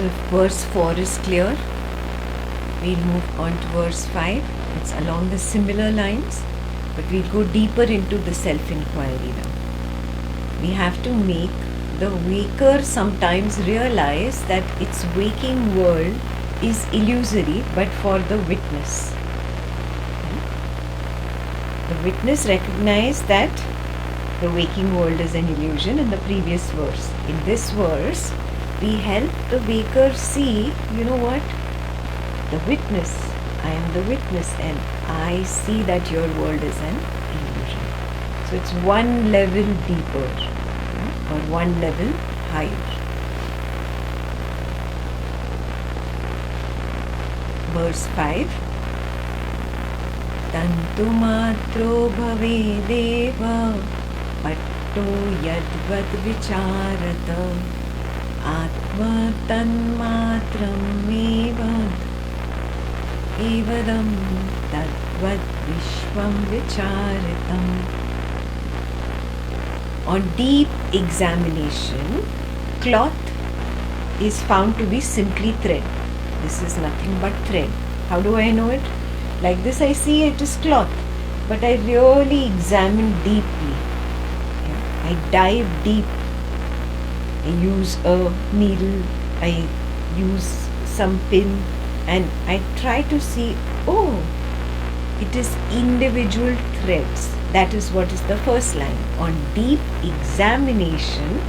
So if verse 4 is clear, we'll move on to verse 5. It's along the similar lines, but we'll go deeper into the self-inquiry now. We have to make the waker sometimes realize that its waking world is illusory, but for the witness. The witness recognized that the waking world is an illusion in the previous verse. In this verse, we help the waker see, you know what? The witness. I am the witness and I see that your world is an illusion. So it's one level deeper or one level higher. Verse 5. Tantumatro bhavedeva patto yadvad vicharata atma tanmatram evad evadam tadvad vishvam vicharitam. On deep examination, cloth is found to be simply thread. This is nothing but thread. How do I know it? Like this I see it is cloth, but I really examine deeply. I dive deep. I use a needle, I use some pin, and I try to see, oh, it is individual threads. That is what is the first line. On deep examination,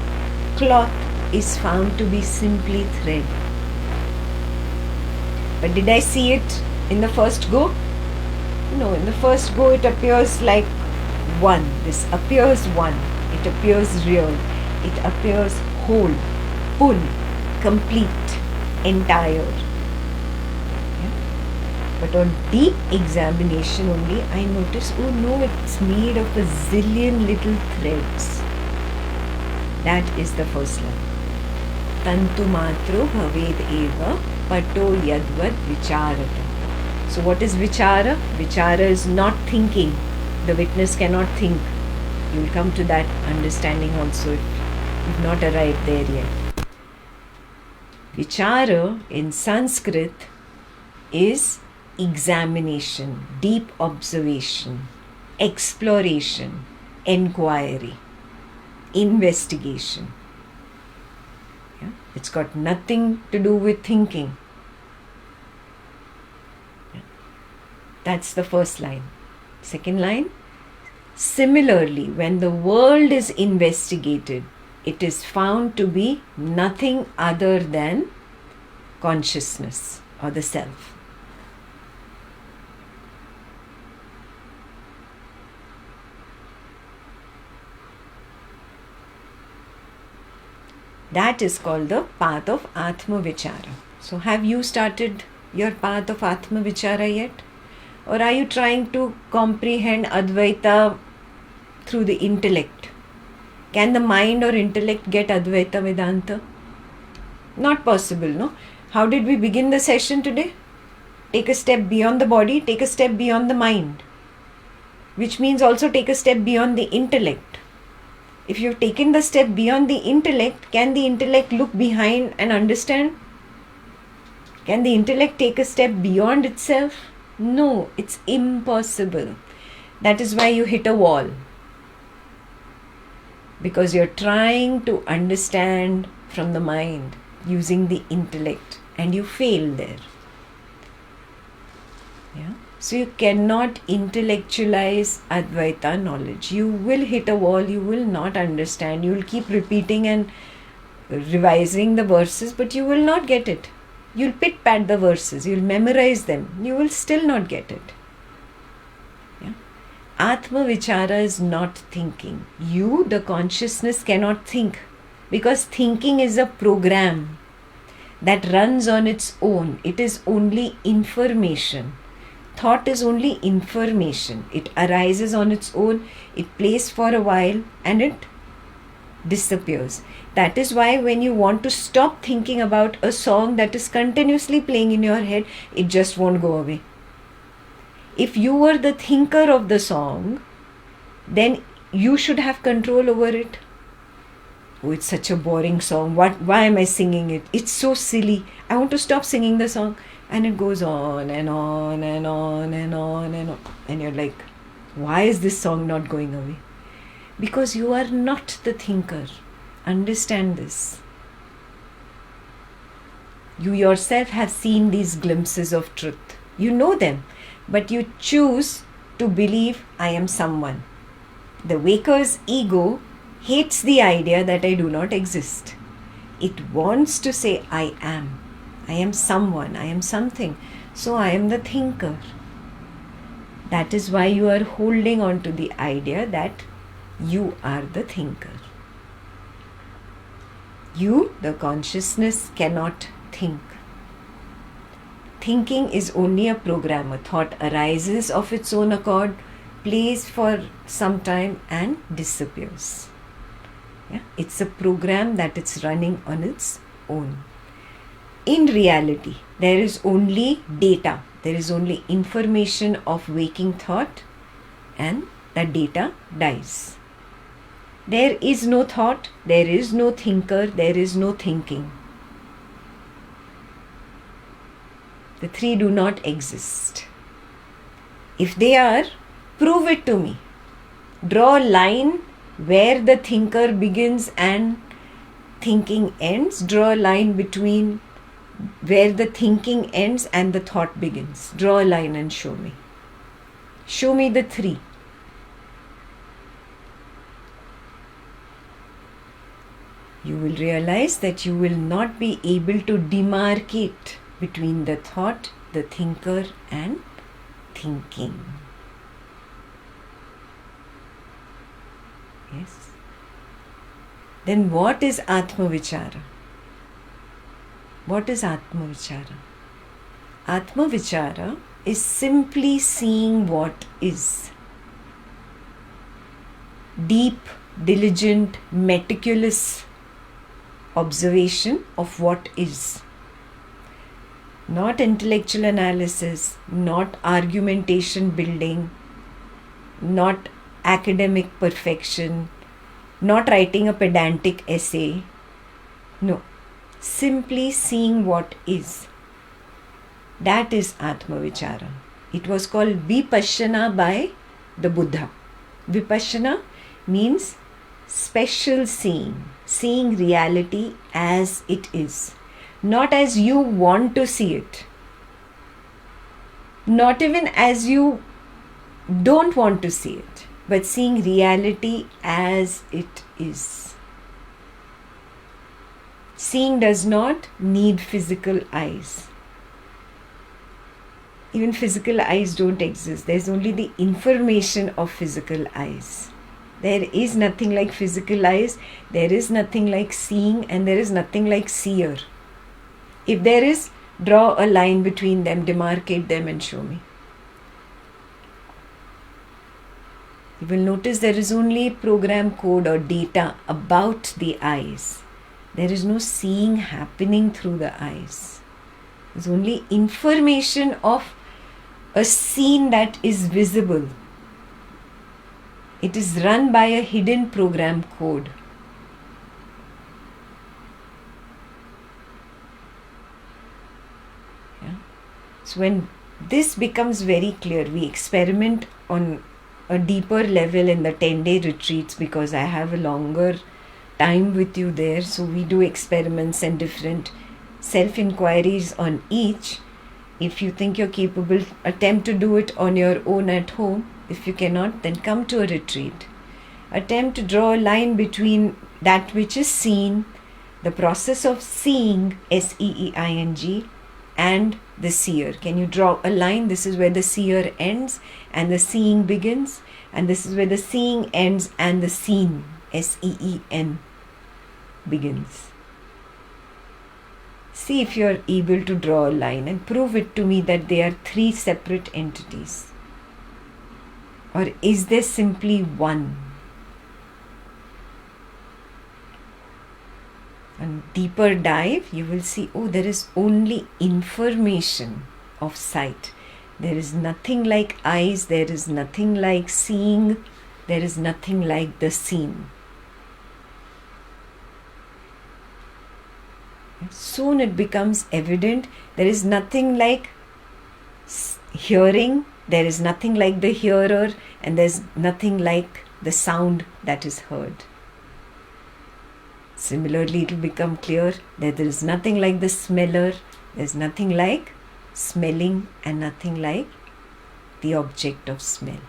cloth is found to be simply thread. But did I see it in the first go? No, in the first go it appears like one. This appears one. It appears real. It appears whole, full, complete, entire. But on deep examination only, I notice, oh no, it's made of a zillion little threads. That is the first line. Tantu matro bhaved eva pato yadvad vicharata. So what is vichara? Vichara is not thinking. The witness cannot think. You will come to that understanding also if you've not arrived there yet. Vichara in Sanskrit is examination, deep observation, exploration, enquiry, investigation. It's got nothing to do with thinking. That's the first line. Second line, similarly, when the world is investigated, it is found to be nothing other than consciousness or the self. That is called the path of Atma Vichara. So have you started your path of Atma Vichara yet? Or are you trying to comprehend Advaita through the intellect? Can the mind or intellect get Advaita Vedanta? Not possible, no? How did we begin the session today? Take a step beyond the body, take a step beyond the mind. Which means also take a step beyond the intellect. If you've taken the step beyond the intellect, can the intellect look behind and understand? Can the intellect take a step beyond itself? No, it's impossible. That is why you hit a wall. Because you're trying to understand from the mind using the intellect and you fail there. Yeah? So you cannot intellectualize Advaita knowledge. You will hit a wall, you will not understand. You will keep repeating and revising the verses, but you will not get it. You'll pit-pat the verses, you'll memorize them. You will still not get it. Yeah? Atma Vichara is not thinking. You, the consciousness, cannot think. Because thinking is a program that runs on its own. It is only information. Thought is only information. It arises on its own, it plays for a while and it disappears. That is why when you want to stop thinking about a song that is continuously playing in your head, it just won't go away. If you were the thinker of the song, then you should have control over it. oh, it's such a boring song. Why am I singing it? It's so silly. I want to stop singing the song. And it goes on and on and on and on and on. And you're like, why is this song not going away? Because you are not the thinker. Understand this. You yourself have seen these glimpses of truth. You know them, but you choose to believe I am someone. The waker's ego hates the idea that I do not exist. It wants to say I am. I am someone. I am something. So I am the thinker. That is why you are holding on to the idea that you are the thinker. You, the consciousness, cannot think. Thinking is only a program. A thought arises of its own accord, plays for some time and disappears. Yeah? It's a program that it's running on its own. In reality, there is only data. There is only information of waking thought, and that data dies. There is no thought, there is no thinker, there is no thinking. The three do not exist. If they are, prove it to me. Draw a line where the thinker begins and thinking ends. Draw a line between where the thinking ends and the thought begins. Draw a line and show me. Show me the three. You will realize that you will not be able to demarcate between the thought, the thinker, and thinking. Yes. Then what is Atma Vichara? What is Atma Vichara? Atma Vichara is simply seeing what is. Deep, diligent, meticulous observation of what is. Not intellectual analysis, not argumentation building, not academic perfection, not writing a pedantic essay. No. Simply seeing what is. That is Atma Vichara. It was called Vipassana by the Buddha. Vipassana means special seeing. Seeing reality as it is. Not as you want to see it. Not even as you don't want to see it. But seeing reality as it is. Seeing does not need physical eyes. Even physical eyes don't exist. There's only the information of physical eyes. There is nothing like physical eyes. There is nothing like seeing, and there is nothing like seer. If there is, draw a line between them, demarcate them and show me. You will notice there is only program code or data about the eyes. There is no seeing happening through the eyes. There's only information of a scene that is visible. It is run by a hidden program code. Yeah. So when this becomes very clear, we experiment on a deeper level in the 10-day retreats, because I have a longer time with you there. So we do experiments and different self-inquiries on each. If you think you're capable, attempt to do it on your own at home. If you cannot, then come to a retreat. Attempt to draw a line between that which is seen, the process of seeing, S-E-E-I-N-G, and the seer. Can you draw a line? This is where the seer ends and the seeing begins. And this is where the seeing ends and the seen, S-E-E-N, begins. See if you are able to draw a line and prove it to me that they are three separate entities. Or is there simply one? On deeper dive, you will see, oh, there is only information of sight. There is nothing like eyes, there is nothing like seeing, there is nothing like the seen. Soon it becomes evident there is nothing like hearing, there is nothing like the hearer, and there's nothing like the sound that is heard. Similarly, it will become clear that there is nothing like the smeller, there's nothing like smelling, and nothing like the object of smell.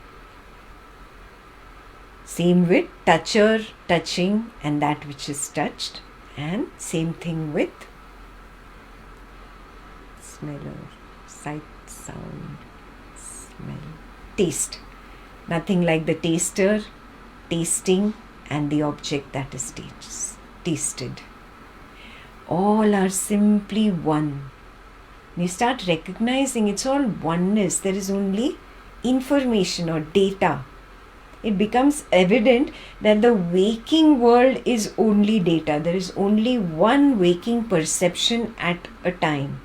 Same with toucher, touching, and that which is touched, and same thing with smeller, sight, sound, smell, taste. Nothing like the taster, tasting, and the object that is tasted. All are simply one. You start recognizing it's all oneness. There is only information or data. It becomes evident that the waking world is only data. There is only one waking perception at a time.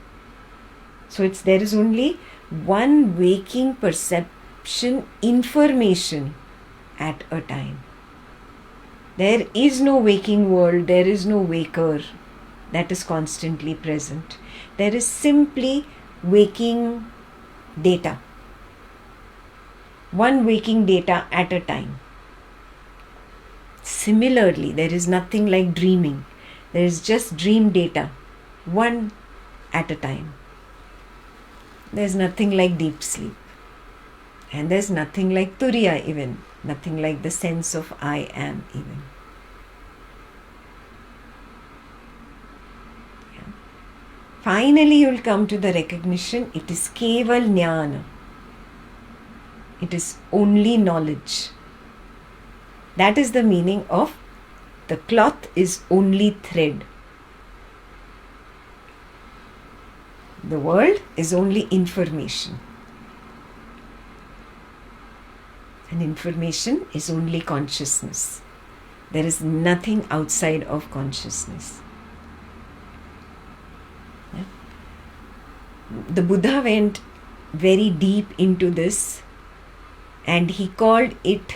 So there is only one waking perception information at a time. There is no waking world, there is no waker that is constantly present. There is simply waking data. One waking data at a time. Similarly, there is nothing like dreaming. There is just dream data, one at a time. There is nothing like deep sleep. And there is nothing like turiya even. Nothing like the sense of I am even. Yeah. Finally, you will come to the recognition it is keval jnana. It is only knowledge. That is the meaning of the cloth is only thread. The world is only information. And information is only consciousness. There is nothing outside of consciousness. Yeah. The Buddha went very deep into this, and he called it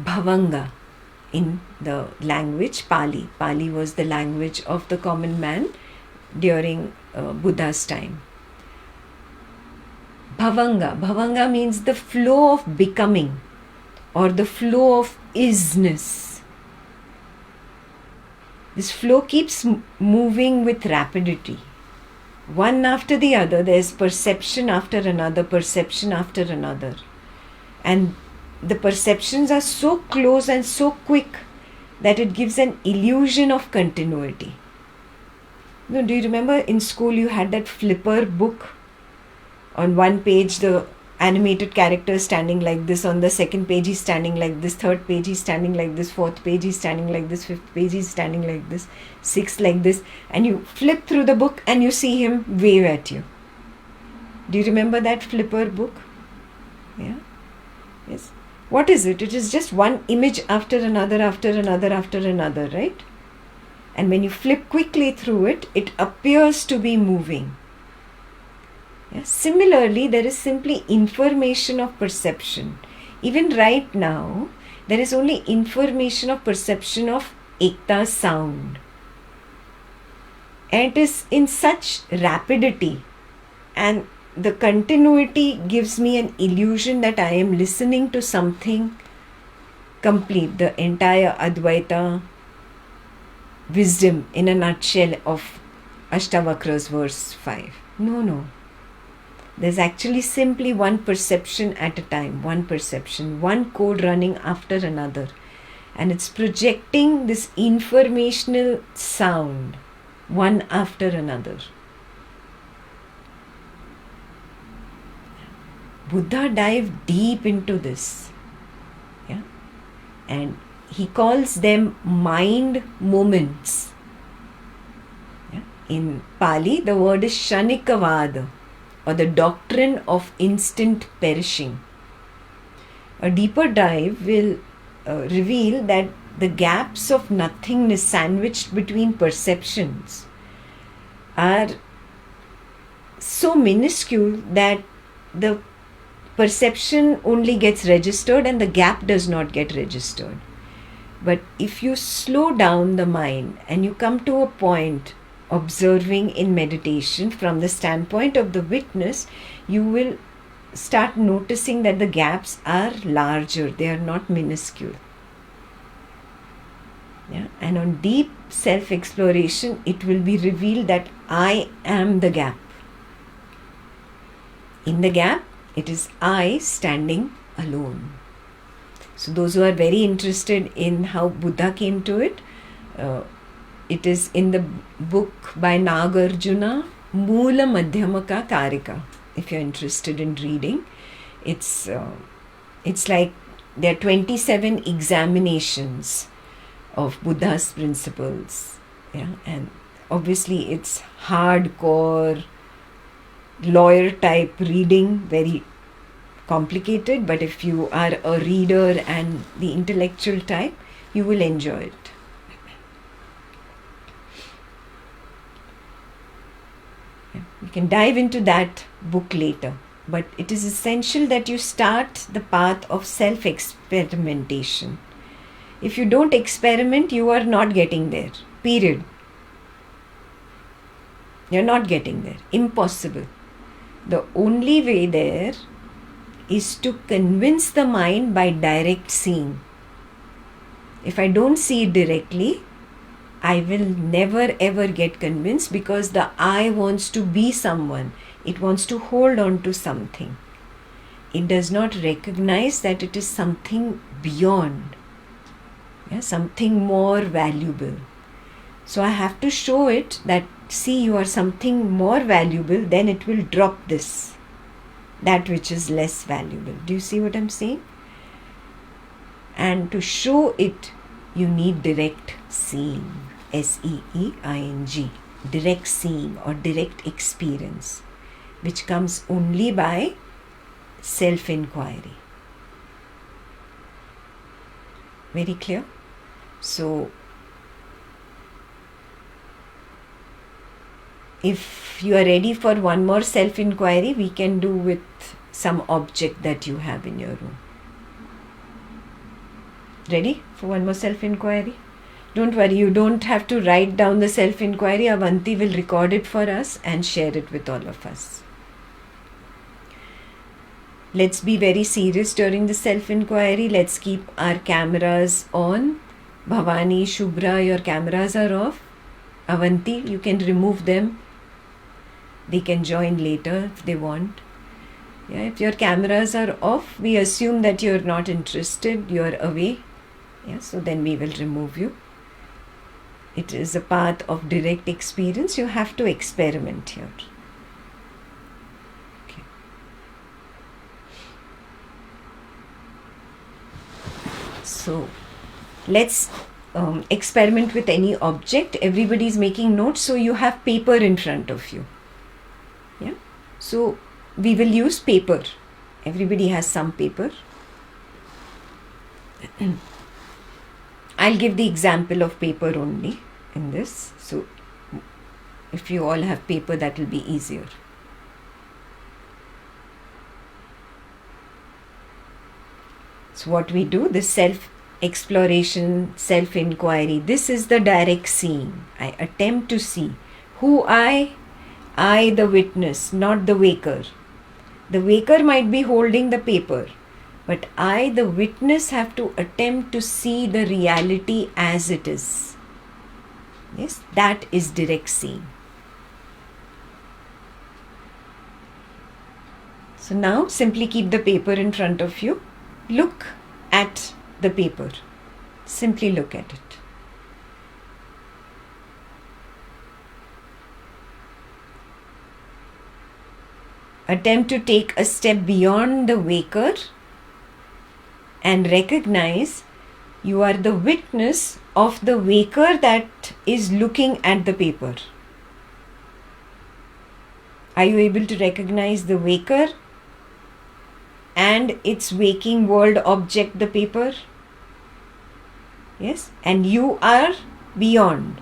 bhavanga in the language Pali. Pali was the language of the common man during Buddha's time. Bhavanga means the flow of becoming or the flow of isness. This flow keeps moving with rapidity. One after the other, there is perception after another, perception after another. And the perceptions are so close and so quick that it gives an illusion of continuity. No, do you remember in school you had that flipper book? On one page the animated character is standing like this, on the second page he's standing like this, third page he's standing like this, fourth page he's standing like this, fifth page he's standing like this, sixth like this, and you flip through the book and you see him wave at you. Do you remember that flipper book? Yeah? Yes. What is it? It is just one image after another, after another, after another, right? And when you flip quickly through it, it appears to be moving. Yeah? Similarly, there is simply information of perception. Even right now, there is only information of perception of Ekta sound. And it is in such rapidity, and the continuity gives me an illusion that I am listening to something complete, the entire Advaita wisdom in a nutshell of Ashtavakra's verse 5. No. There's actually simply one perception at a time, one perception, one code running after another. And it's projecting this informational sound, one after another. Buddha dived deep into this. Yeah? And he calls them mind moments. Yeah? In Pali, the word is Shanikavada, or the doctrine of instant perishing. A deeper dive will reveal that the gaps of nothingness sandwiched between perceptions are so minuscule that the perception only gets registered and the gap does not get registered. But if you slow down the mind and you come to a point observing in meditation from the standpoint of the witness, you will start noticing that the gaps are larger, they are not minuscule. Yeah? And on deep self-exploration, it will be revealed that I am the gap. In the gap, it is I standing alone. So those who are very interested in how Buddha came to it, it is in the book by Nagarjuna, Moola Madhyamaka Karika. If you're interested in reading, it's like there are 27 examinations of Buddha's principles. Yeah, and obviously it's hardcore, lawyer type reading, very complicated, but if you are a reader and the intellectual type, you will enjoy it. You can dive into that book later, but it is essential that you start the path of self-experimentation. If you don't experiment, you are not getting there, period. You're not getting there, impossible. The only way there is to convince the mind by direct seeing. If I don't see it directly, I will never ever get convinced, because the I wants to be someone. It wants to hold on to something. It does not recognize that it is something beyond, something more valuable. So I have to show it that, see, you are something more valuable, then it will drop this, that which is less valuable. Do you see what I'm saying? And to show it, you need direct seeing, S-E-E-I-N-G, direct seeing or direct experience, which comes only by self-inquiry. Very clear? So, if you are ready for one more self-inquiry, we can do with some object that you have in your room. Ready for one more self-inquiry? Don't worry, you don't have to write down the self-inquiry. Avanti will record it for us and share it with all of us. Let's be very serious during the self-inquiry. Let's keep our cameras on. Bhavani, Shubhra, your cameras are off. Avanti, you can remove them. They can join later if they want. Yeah, if your cameras are off, we assume that you're not interested, you're away. Yeah, so then we will remove you. It is a path of direct experience. You have to experiment here. Okay. So let's experiment with any object. Everybody is making notes, so you have paper in front of you. Yeah. So we will use paper. Everybody has some paper. I'll give the example of paper only in this. So if you all have paper, that will be easier. So what we do, this self-exploration, self-inquiry, this is the direct seeing. I attempt to see who I the witness, not the waker. The waker might be holding the paper, but I, the witness, have to attempt to see the reality as it is. Yes, that is direct seeing. So now simply keep the paper in front of you. Look at the paper. Simply look at it. Attempt to take a step beyond the waker and recognize you are the witness of the waker that is looking at the paper. Are you able to recognize the waker and its waking world object, the paper? Yes, and you are beyond.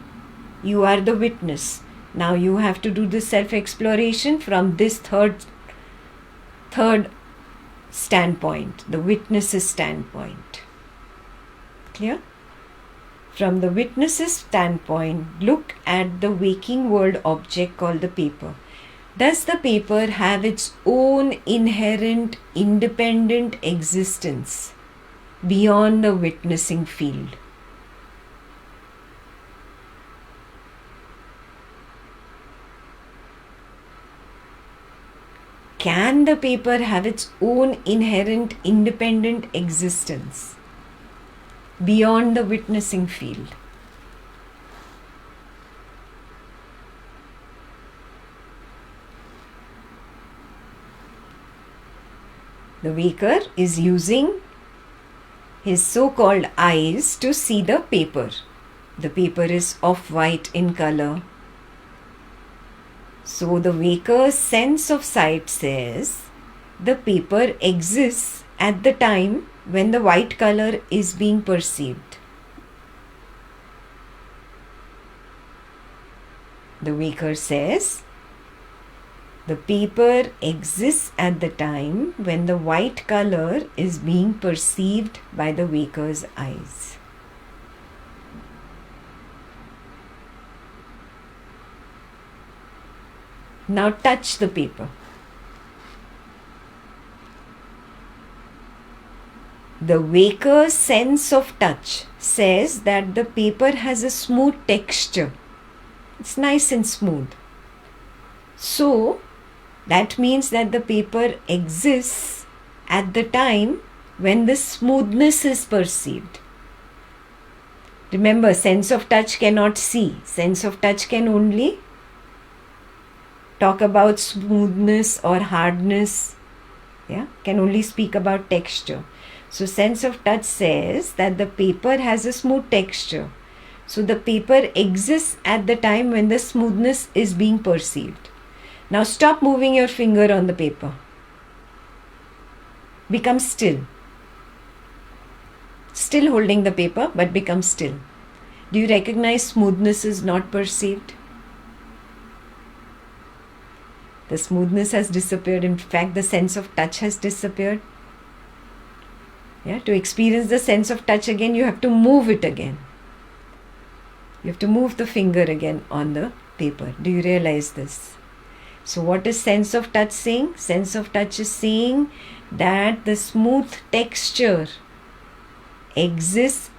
You are the witness. Now you have to do the self-exploration from this third standpoint, the witness's standpoint. Clear? From the witness's standpoint, look at the waking world object called the paper. Does the paper have its own inherent independent existence beyond the witnessing field? Can the paper have its own inherent independent existence beyond the witnessing field? The waker is using his so-called eyes to see the paper. The paper is off-white in color. So the waker's sense of sight says the paper exists at the time when the white color is being perceived. The waker says the paper exists at the time when the white color is being perceived by the waker's eyes. Now touch the paper. The waker's sense of touch says that the paper has a smooth texture. It's nice and smooth. So, that means that the paper exists at the time when the smoothness is perceived. Remember, sense of touch cannot see. Sense of touch can only talk about smoothness or hardness. Can only speak about texture. So sense of touch says that the paper has a smooth texture. So the paper exists at the time when the smoothness is being perceived. Now stop moving your finger on the paper. Become still. Still holding the paper, but become still. Do you recognize smoothness is not perceived? The smoothness has disappeared. In fact, the sense of touch has disappeared. To experience the sense of touch again, you have to move it again. You have to move the finger again on the paper. Do you realize this? So what is sense of touch saying? Sense of touch is saying that the smooth texture exists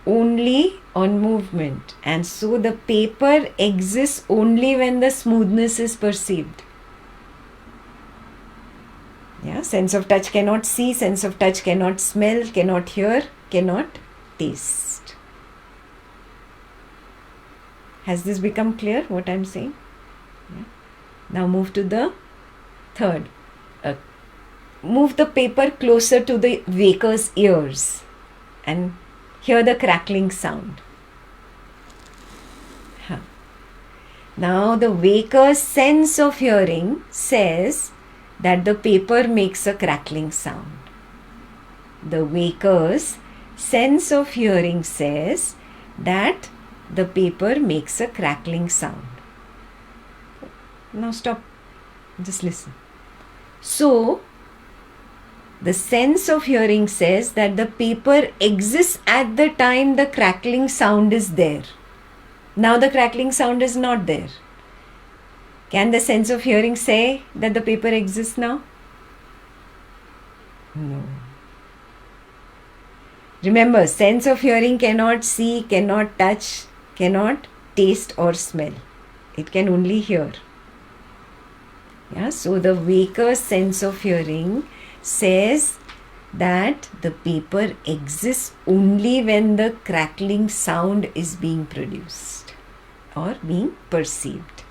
only on movement. And so the paper exists only when the smoothness is perceived. Sense of touch cannot see, sense of touch cannot smell, cannot hear, cannot taste. Has this become clear what I am saying? Now move to the third. Move the paper closer to the waker's ears and hear the crackling sound. Now the waker's sense of hearing says that the paper makes a crackling sound. The waker's sense of hearing says that the paper makes a crackling sound. Now stop. Just listen. So, the sense of hearing says that the paper exists at the time the crackling sound is there. Now the crackling sound is not there. Can the sense of hearing say that the paper exists now? No. Remember, sense of hearing cannot see, cannot touch, cannot taste or smell. It can only hear. So the waker's sense of hearing says that the paper exists only when the crackling sound is being produced or being perceived.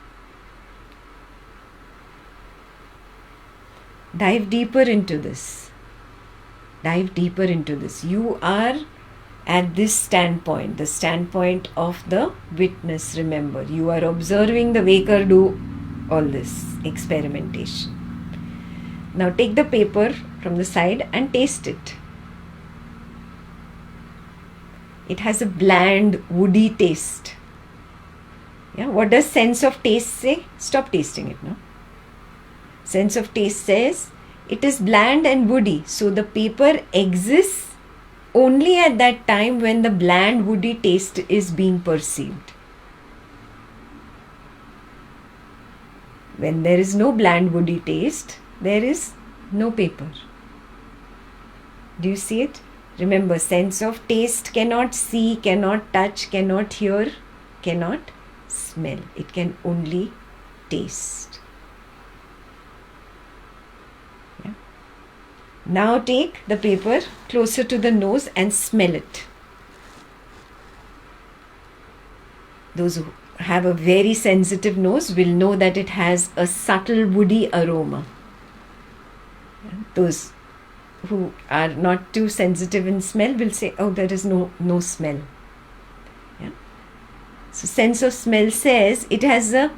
Dive deeper into this. Dive deeper into this. You are at this standpoint, the standpoint of the witness. Remember, you are observing the waker do all this experimentation. Now take the paper from the side and taste it. It has a bland, woody taste. What does sense of taste say? Stop tasting it now. Sense of taste says it is bland and woody. So the paper exists only at that time when the bland woody taste is being perceived. When there is no bland woody taste, there is no paper. Do you see it? Remember, sense of taste cannot see, cannot touch, cannot hear, cannot smell. It can only taste. Yeah. Now take the paper closer to the nose and smell it. Those who have a very sensitive nose will know that it has a subtle woody aroma. Those who are not too sensitive in smell will say, oh, there is no smell. Yeah. So sense of smell says it has a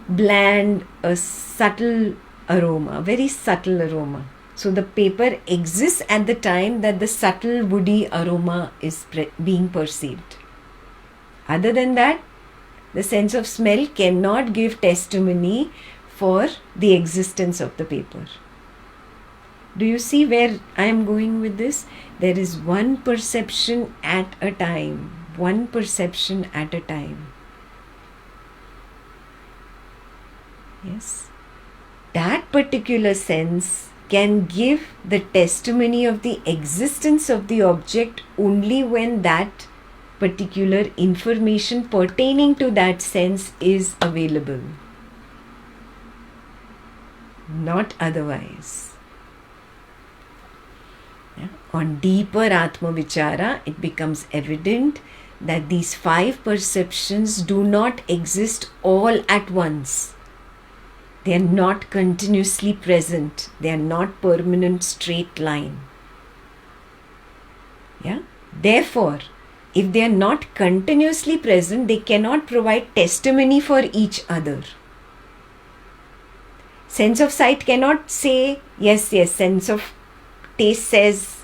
bland, a subtle aroma, a very subtle aroma. So the paper exists at the time that the subtle woody aroma is being perceived. Other than that, the sense of smell cannot give testimony for the existence of the paper. Do you see where I am going with this? There is one perception at a time. One perception at a time. Yes. That particular sense can give the testimony of the existence of the object only when that particular information pertaining to that sense is available. Not otherwise. Yeah. On deeper Atma Vichara, it becomes evident that these 5 perceptions do not exist all at once. They are not continuously present. They are not permanent straight line. Yeah. Therefore, if they are not continuously present, they cannot provide testimony for each other. Sense of sight cannot say, yes, sense of taste says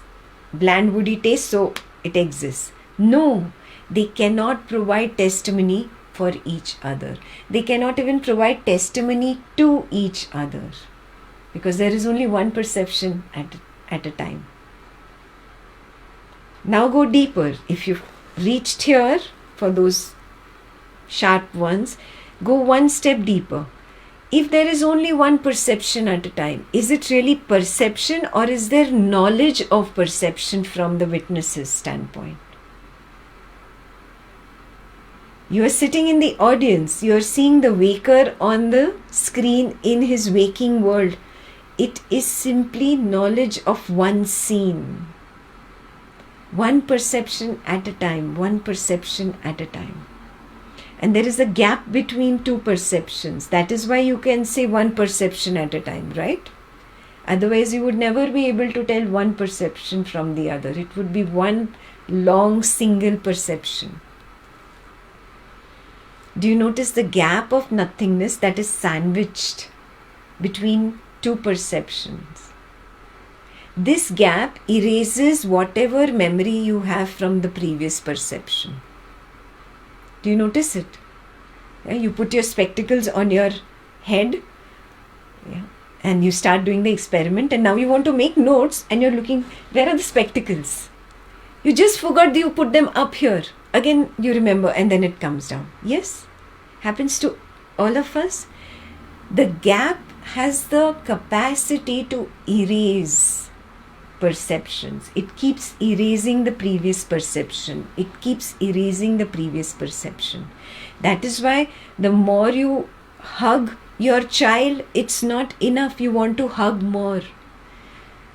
bland woody taste, so it exists. No, they cannot provide testimony for each other. They cannot even provide testimony to each other because there is only one perception at a time. Now go deeper. If you've reached here, for those sharp ones, go one step deeper. If there is only one perception at a time, is it really perception or is there knowledge of perception from the witness's standpoint? You are sitting in the audience, you are seeing the waker on the screen in his waking world. It is simply knowledge of one scene. One perception at a time, one perception at a time. And there is a gap between 2 perceptions. That is why you can say one perception at a time, right? Otherwise, you would never be able to tell one perception from the other. It would be one long single perception. Do you notice the gap of nothingness that is sandwiched between 2 perceptions? This gap erases whatever memory you have from the previous perception. Do you notice it? Yeah, you put your spectacles on your head, yeah, and you start doing the experiment, and now you want to make notes and you're looking, where are the spectacles? You just forgot that you put them up here. Again you remember and then it comes down. Yes, happens to all of us. The gap has the capacity to erase perceptions. It keeps erasing the previous perception. It keeps erasing the previous perception. That is why the more you hug your child, it's not enough. You want to hug more.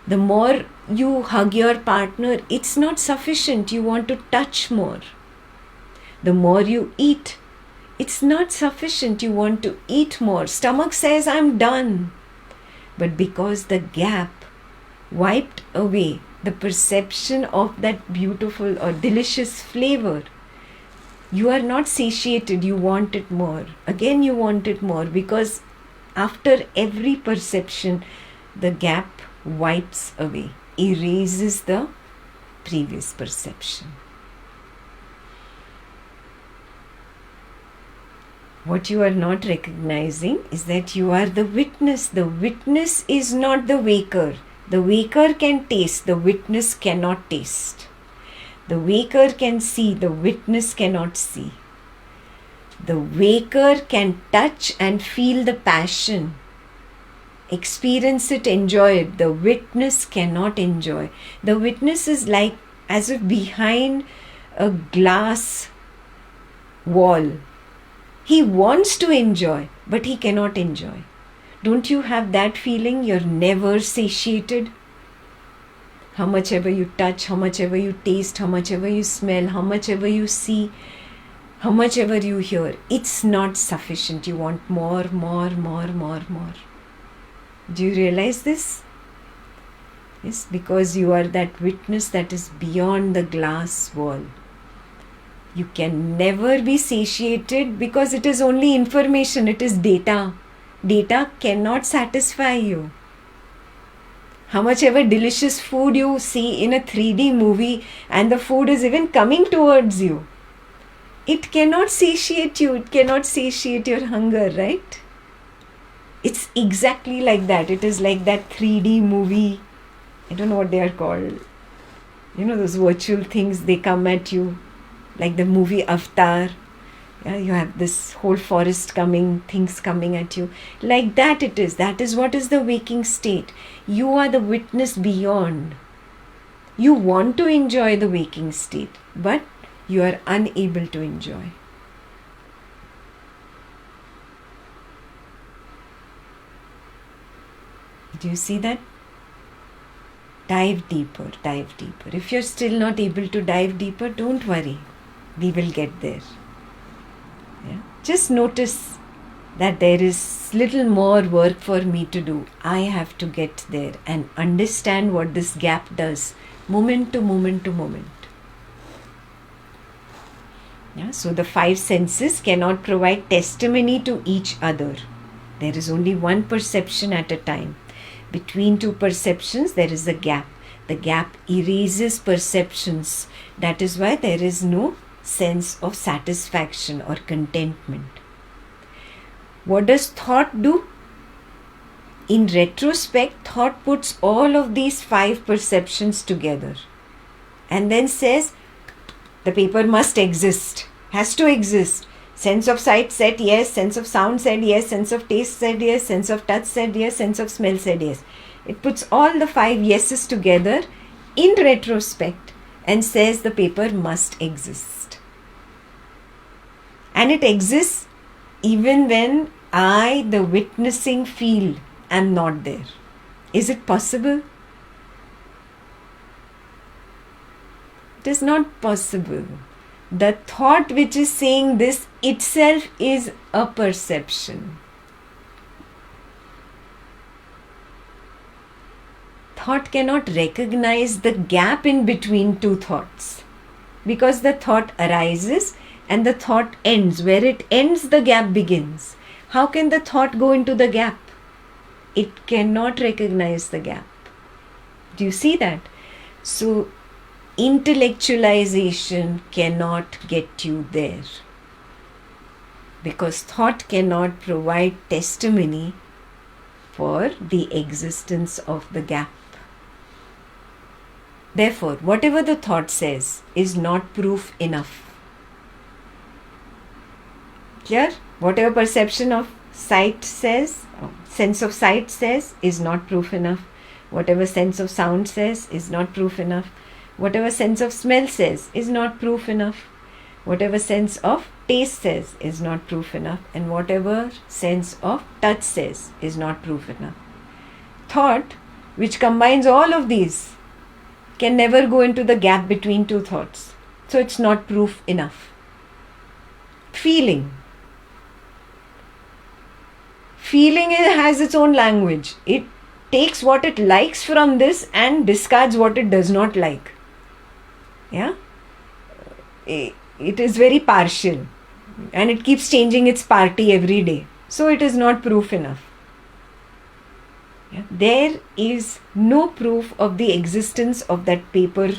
The more you hug your partner, it's not sufficient. You want to touch more. The more you eat, it's not sufficient. You want to eat more. Stomach says, I'm done. But because the gap wiped away the perception of that beautiful or delicious flavor, you are not satiated, you want it more. Again you want it more because after every perception, the gap wipes away, erases the previous perception. What you are not recognizing is that you are the witness. The witness is not the waker. The waker can taste, the witness cannot taste. The waker can see, the witness cannot see. The waker can touch and feel the passion, experience it, enjoy it. The witness cannot enjoy. The witness is like as if behind a glass wall. He wants to enjoy, but he cannot enjoy. Don't you have that feeling? You're never satiated. How much ever you touch, how much ever you taste, how much ever you smell, how much ever you see, how much ever you hear, it's not sufficient. You want more. Do you realize this? Yes, because you are that witness that is beyond the glass wall. You can never be satiated because it is only information, it is data. Data cannot satisfy you. How much ever delicious food you see in a 3D movie and the food is even coming towards you, it cannot satiate you, it cannot satiate your hunger, right? It's exactly like that. It is like that 3D movie. I don't know what they are called. You know, those virtual things, they come at you. Like the movie Avatar. Yeah, you have this whole forest coming, things coming at you. Like that it is. That is what is the waking state. You are the witness beyond. You want to enjoy the waking state, but you are unable to enjoy. Do you see that? Dive deeper, dive deeper. If you're still not able to dive deeper, don't worry. We will get there. Yeah? Just notice that there is little more work for me to do. I have to get there and understand what this gap does, moment to moment to moment. Yeah? So the 5 senses cannot provide testimony to each other. There is only one perception at a time. Between 2 perceptions, there is a gap. The gap erases perceptions. That is why there is no sense of satisfaction or contentment. What does thought do? In retrospect, thought puts all of these 5 perceptions together and then says, the paper must exist, has to exist. Sense of sight said yes, sense of sound said yes, sense of taste said yes, sense of touch said yes, sense of smell said yes. It puts all the 5 yeses together in retrospect and says the paper must exist. And it exists even when I, the witnessing, feel am not there. Is it possible? It is not possible. The thought which is saying this itself is a perception. Thought cannot recognize the gap in between 2 thoughts because the thought arises and the thought ends. Where it ends, the gap begins. How can the thought go into the gap? It cannot recognize the gap. Do you see that? So, intellectualization cannot get you there because thought cannot provide testimony for the existence of the gap. Therefore, whatever the thought says is not proof enough. Clear? Whatever perception of sight says, sense of sight says, is not proof enough. Whatever sense of sound says is not proof enough. Whatever sense of smell says is not proof enough. Whatever sense of taste says is not proof enough. And whatever sense of touch says is not proof enough. Thought, which combines all of these, can never go into the gap between 2 thoughts. So it's not proof enough. Feeling. Feeling has its own language. It takes what it likes from this and discards what it does not like. Yeah? It is very partial and it keeps changing its party every day. So it is not proof enough. Yeah? There is no proof of the existence of that paper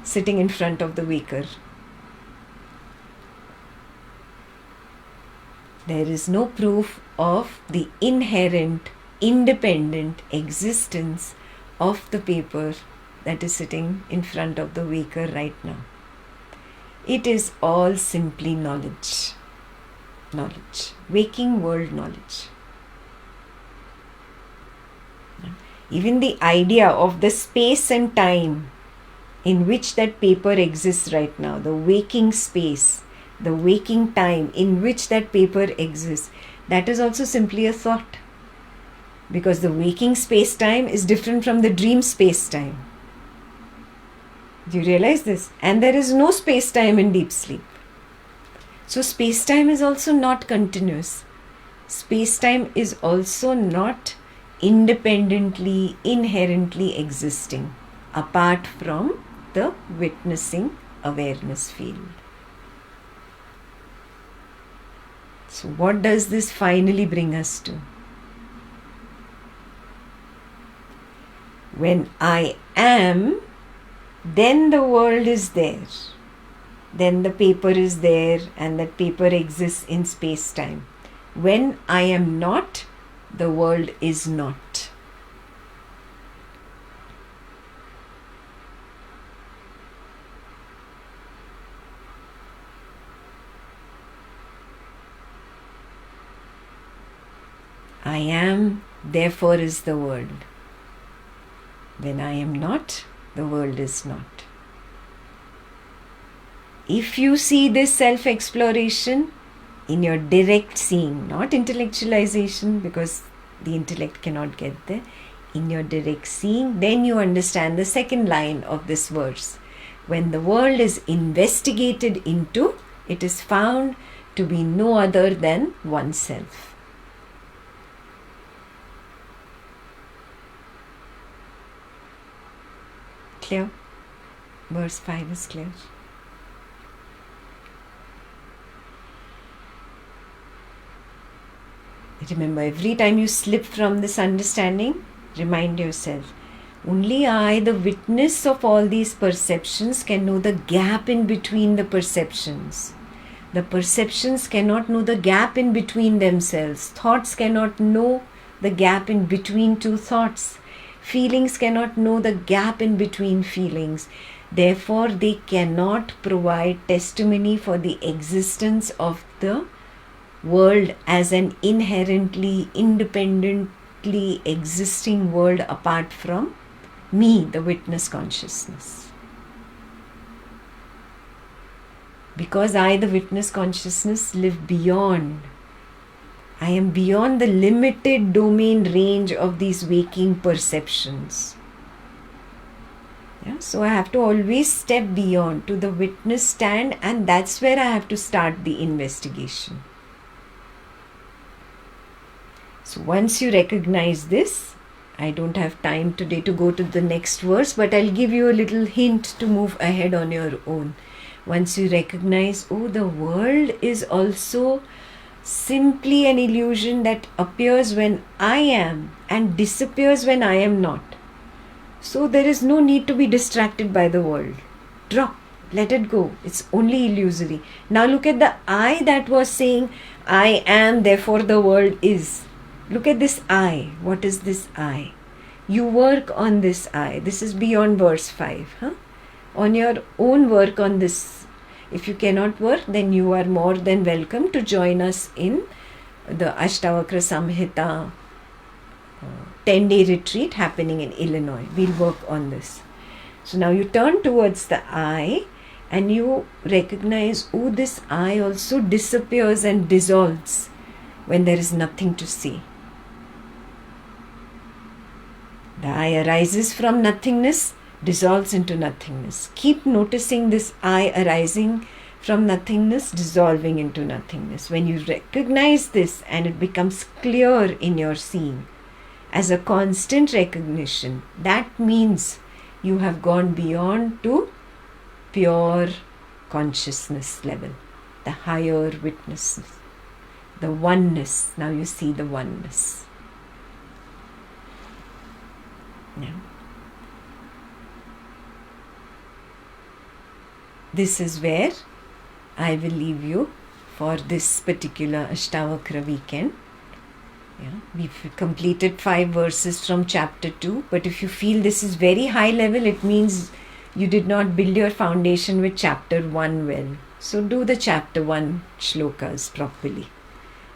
sitting in front of the waker. There is no proof of the inherent, independent existence of the paper that is sitting in front of the waker right now. It is all simply knowledge. Knowledge. Waking world knowledge. Even the idea of the space and time in which that paper exists right now, the waking space, the waking time in which that paper exists, that is also simply a thought. Because the waking space-time is different from the dream space-time. Do you realize this? And there is no space-time in deep sleep. So space-time is also not continuous. Space-time is also not independently, inherently existing apart from the witnessing awareness field. So what does this finally bring us to? When I am, then the world is there. Then the paper is there and that paper exists in space-time. When I am not, the world is not. I am, therefore is the world. When I am not, the world is not. If you see this self-exploration in your direct seeing, not intellectualization, because the intellect cannot get there, in your direct seeing, then you understand the second line of this verse. When the world is investigated into, it is found to be no other than oneself. Clear? Verse 5 is clear. Remember, every time you slip from this understanding, remind yourself, only I, the witness of all these perceptions, can know the gap in between the perceptions. The perceptions cannot know the gap in between themselves. Thoughts cannot know the gap in between two thoughts. Feelings cannot know the gap in between feelings. Therefore, they cannot provide testimony for the existence of the world as an inherently, independently existing world apart from me, the witness consciousness. Because I, the witness consciousness, live beyond. I am beyond the limited domain range of these waking perceptions. Yeah? So I have to always step beyond to the witness stand, and that's where I have to start the investigation. So once you recognize this, I don't have time today to go to the next verse, but I'll give you a little hint to move ahead on your own. Once you recognize, oh, the world is also simply an illusion that appears when I am and disappears when I am not. So there is no need to be distracted by the world. Drop, let it go. It's only illusory. Now look at the I that was saying, I am, therefore the world is. Look at this I. What is this I? You work on this I. This is beyond verse 5. On your own work on this. If you cannot work, then you are more than welcome to join us in the Ashtavakra Samhita 10-day retreat happening in Illinois. We'll work on this. So now you turn towards the I and you recognize, oh, this I also disappears and dissolves when there is nothing to see. The I arises from nothingness, dissolves into nothingness. Keep noticing this I arising from nothingness, dissolving into nothingness. When you recognize this and it becomes clear in your seeing as a constant recognition, that means you have gone beyond to pure consciousness level, the higher witness, the oneness. Now you see the oneness. Yeah. This is where I will leave you for this particular Ashtavakra weekend. Yeah, we've completed 5 verses from chapter 2, but if you feel this is very high level, it means you did not build your foundation with chapter 1 well. So do the chapter 1 shlokas properly.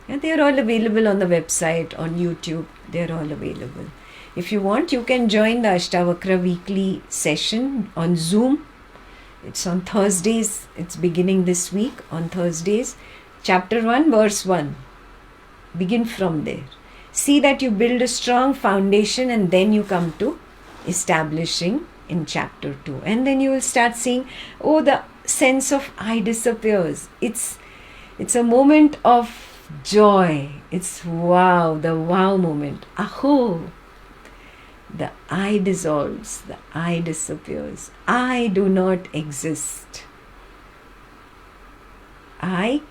Yeah, they are all available on the website, on YouTube. They are all available. If you want, you can join the Ashtavakra weekly session on Zoom. It's on Thursdays. It's beginning this week on Thursdays. Chapter 1, verse 1. Begin from there. See that you build a strong foundation and then you come to establishing in chapter 2. And then you will start seeing, oh, the sense of I disappears. It's a moment of joy. It's wow, the wow moment. Aho! The I dissolves, the I disappears. I do not exist. I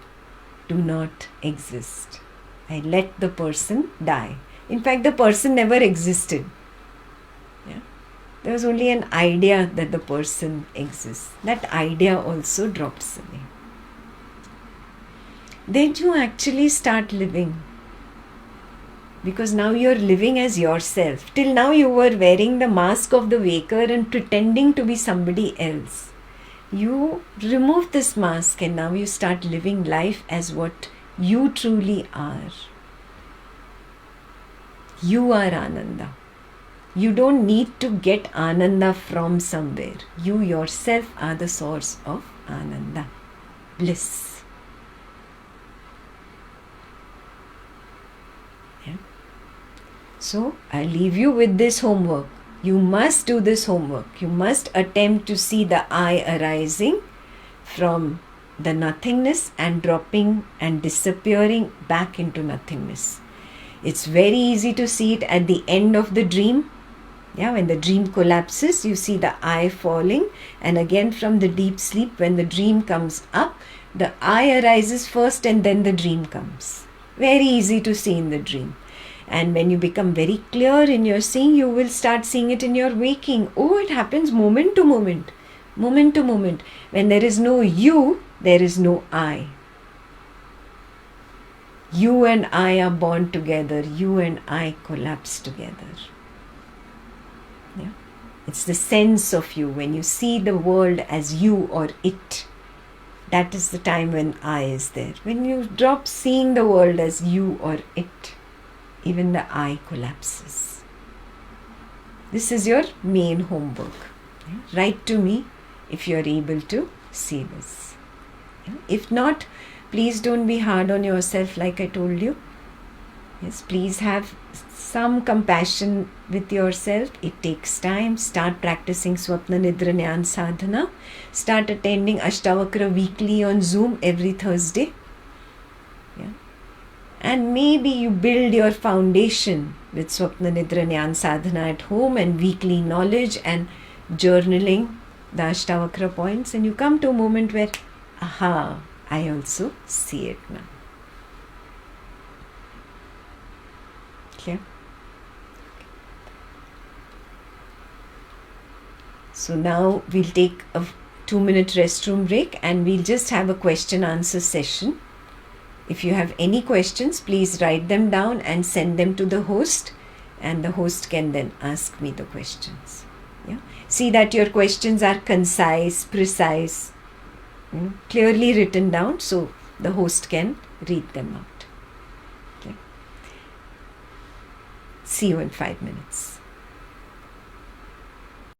do not exist. I let the person die. In fact, the person never existed. Yeah? There was only an idea that the person exists. That idea also drops away. Then you actually start living. Because now you are living as yourself. Till now you were wearing the mask of the waker and pretending to be somebody else. You remove this mask and now you start living life as what you truly are. You are Ananda. You don't need to get Ananda from somewhere. You yourself are the source of Ananda, bliss. So, I leave you with this homework. You must do this homework. You must attempt to see the I arising from the nothingness and dropping and disappearing back into nothingness. It's very easy to see it at the end of the dream. Yeah, when the dream collapses, you see the I falling, and again from the deep sleep, when the dream comes up, the I arises first and then the dream comes. Very easy to see in the dream. And when you become very clear in your seeing, you will start seeing it in your waking. Oh, it happens moment to moment. Moment to moment. When there is no you, there is no I. You and I are born together. You and I collapse together. Yeah? It's the sense of you. When you see the world as you or it, that is the time when I is there. When you drop seeing the world as you or it, even the I collapses. This is your main homework. Write to me if you are able to see this. If not, please don't be hard on yourself like I told you. Yes, please have some compassion with yourself. It takes time. Start practicing Swapna Nidra Jnana Sadhana. Start attending Ashtavakra weekly on Zoom every Thursday. Yeah. And maybe you build your foundation with Swapna Nidra Jnana Sadhana at home and weekly knowledge and journaling the Ashtavakra points, and you come to a moment where, aha, I also see it now. Clear? So now we'll take a 2-minute restroom break and we'll just have a question answer session. If you have any questions, please write them down and send them to the host, and the host can then ask me the questions. Yeah? See that your questions are concise, precise, clearly written down so the host can read them out. Okay? See you in 5 minutes.